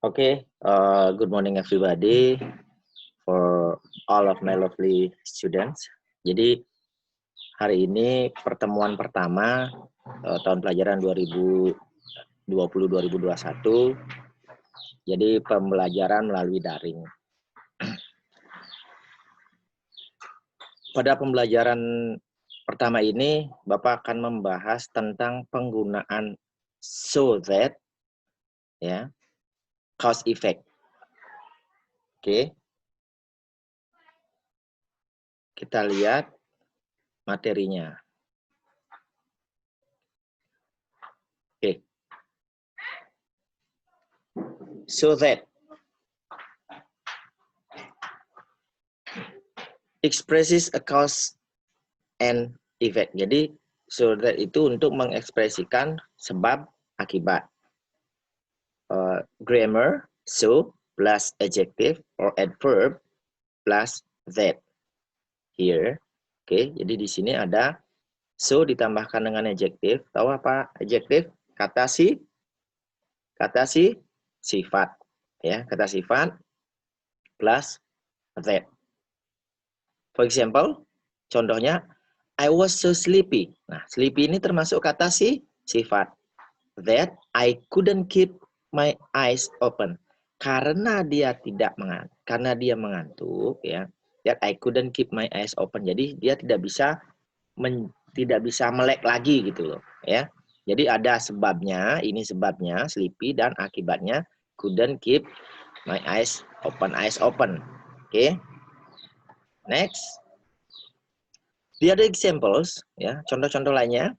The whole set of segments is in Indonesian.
Okay, good morning everybody for all of my lovely students. Jadi hari ini pertemuan pertama tahun pelajaran 2020-2021. Jadi pembelajaran melalui daring. Pada pembelajaran pertama ini, Bapak akan membahas tentang penggunaan so that, ya, cause effect. Oke. Kita lihat materinya. Oke. So that expresses a cause and effect. Jadi so that itu untuk mengekspresikan sebab akibat. Grammar so plus adjective or adverb plus that. Here, oke. Jadi di sini ada so ditambahkan dengan adjective. Tahu apa adjective? Kata sifat, ya, kata sifat plus that. For example, contohnya I was so sleepy. Nah, sleepy ini termasuk kata sifat. That I couldn't keep my eyes open. Karena dia mengantuk, ya. That I couldn't keep my eyes open. Jadi dia tidak bisa melek lagi gitu loh, ya. Jadi ada sebabnya, ini sebabnya sleepy dan akibatnya couldn't keep my eyes open. Oke. Next. The other examples, ya, contoh-contoh lainnya,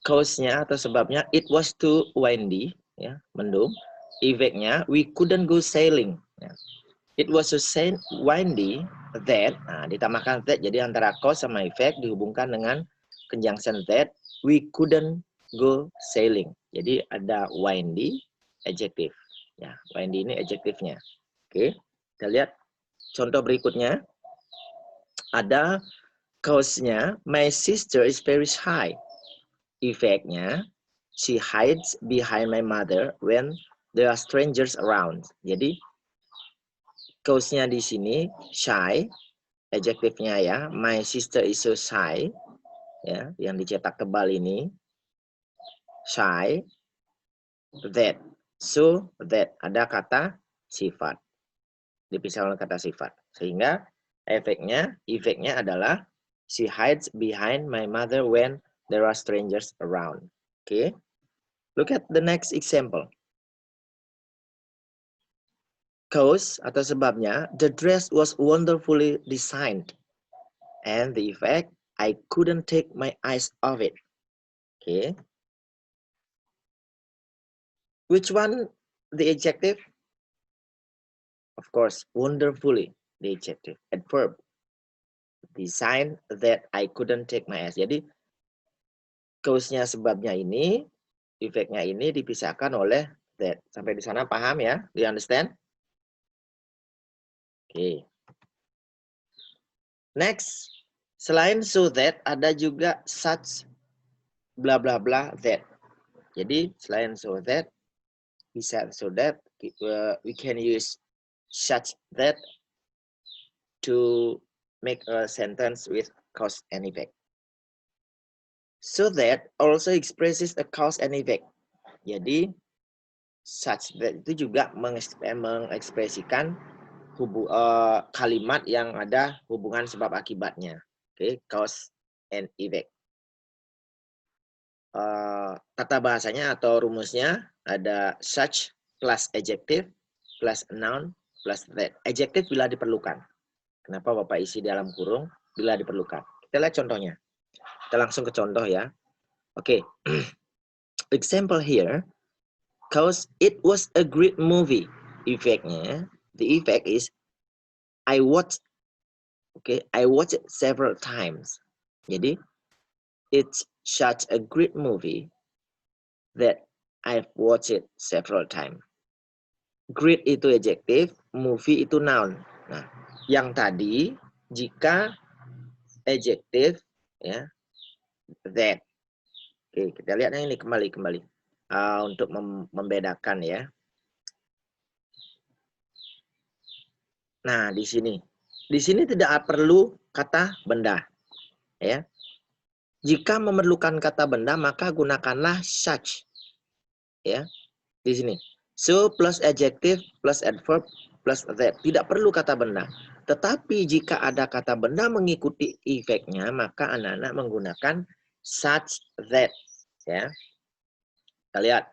cause-nya atau sebabnya it was too windy, ya, mendung. Effect-nya we couldn't go sailing. Ya. It was so windy that, nah, ditambahkan that, jadi antara cause sama effect dihubungkan dengan conjunction that we couldn't go sailing. Jadi ada windy, adjective. Ya, windy ini adjective-nya. Oke, kita lihat contoh berikutnya. Ada cause-nya my sister is very shy. Effect-nya she hides behind my mother when there are strangers around. Jadi cause-nya di sini shy, adjective-nya ya, my sister is so shy, ya, yang dicetak tebal ini shy, that, so that, ada kata sifat, dipisah oleh kata sifat, sehingga efeknya adalah she hides behind my mother when there are strangers around. Okay, look at the next example. Cause atau sebabnya, the dress was wonderfully designed. And the effect, I couldn't take my eyes off it. Okay. Which one the adjective? Of course, wonderfully, the adjective. Adverb. Design that I couldn't take my eyes. Jadi, cause-nya sebabnya ini, effect-nya ini dipisahkan oleh that. Sampai di sana paham ya? Do you understand? Oke. Next, selain so that, ada juga such bla bla bla that. Jadi, selain so that, bisa so that, we can use such that to make a sentence with cause and effect. So that also expresses a cause and effect. Jadi, such that itu juga mengekspresikan kalimat yang ada hubungan sebab akibatnya. Oke, cause and effect. Tata bahasanya atau rumusnya ada such plus adjective plus noun plus that. Adjective bila diperlukan. Kenapa Bapak isi dalam kurung? Bila diperlukan. Kita lihat contohnya. Kita langsung ke contoh ya. Oke. Example here. Cause it was a great movie. Effect-nya, the effect is I watched it several times. Jadi, it's such a great movie that I've watched it several times. Great itu adjective, movie itu noun. Nah, yang tadi jika adjective, ya, that. Oke, kita lihat yang ini kembali. untuk membedakan ya. Nah, di sini tidak perlu kata benda ya. Jika memerlukan kata benda maka gunakanlah such ya. Di sini. So plus adjective plus adverb plus that. Tidak perlu kata benda. Tetapi jika ada kata benda mengikuti efeknya maka anak-anak menggunakan such that ya. Kita lihat.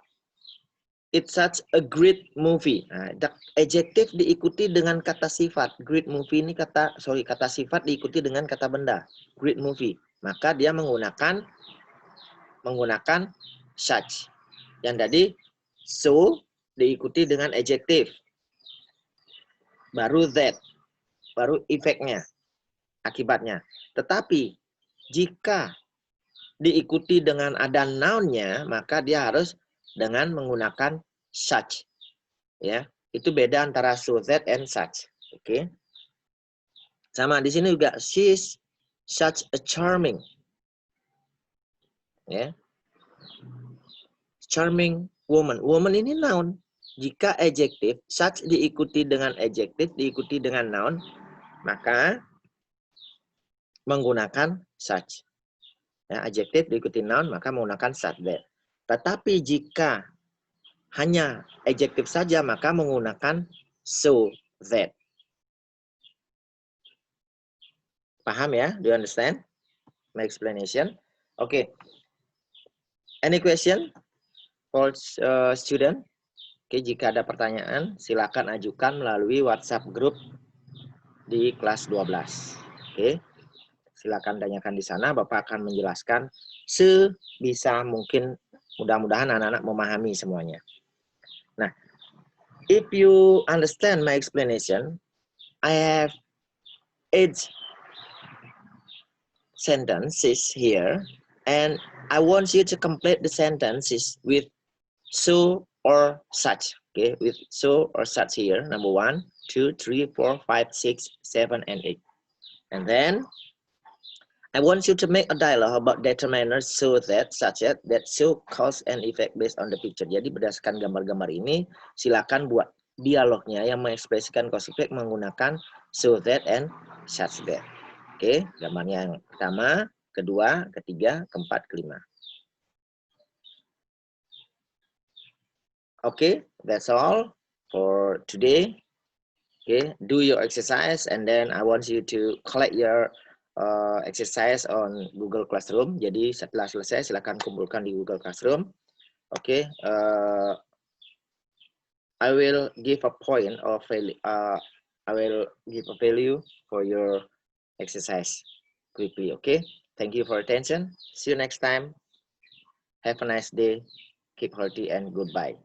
It's such a great movie. Nah, adjective diikuti dengan kata sifat. Great movie ini kata sifat diikuti dengan kata benda. Great movie. Maka dia menggunakan such. Yang tadi so diikuti dengan adjective. Baru that. Baru efeknya. Akibatnya. Tetapi jika diikuti dengan ada noun-nya, maka dia harus dengan menggunakan such. Ya, itu beda antara so that and such. Oke. Sama di sini juga she's such a charming. Ya. Charming woman. Woman ini noun. Jika adjective such diikuti dengan adjective diikuti dengan noun, maka menggunakan such. Ya, adjective diikuti noun maka menggunakan such that. Tetapi jika hanya adjective saja maka menggunakan so that. Paham ya? Do you understand my explanation? Okay. Any question for student? Oke, jika ada pertanyaan silakan ajukan melalui WhatsApp group di kelas 12. Oke. Silakan tanyakan di sana, Bapak akan menjelaskan sebisa mungkin, mudah-mudahan anak-anak memahami semuanya. Nah, if you understand my explanation, I have 8 sentences here, and I want you to complete the sentences with so or such. Okay, with so or such here. Number 1, 2, 3, 4, 5, 6, 7, and 8. And then I want you to make a dialogue about determiners so that, such that so cause and effect based on the picture. Jadi berdasarkan gambar-gambar ini, silakan buat dialognya yang mengekspresikan cause effect menggunakan so that and such that. Oke, gambarnya yang pertama, kedua, ketiga, keempat, kelima. Okay, that's all for today. Okay, do your exercise and then I want you to collect your exercise on Google Classroom. Jadi setelah selesai silakan kumpulkan di Google Classroom. Okay, I will give a point of value. I will give a value for your exercise quickly. Okay, thank you for attention. See you next time. Have a nice day. Keep healthy and goodbye.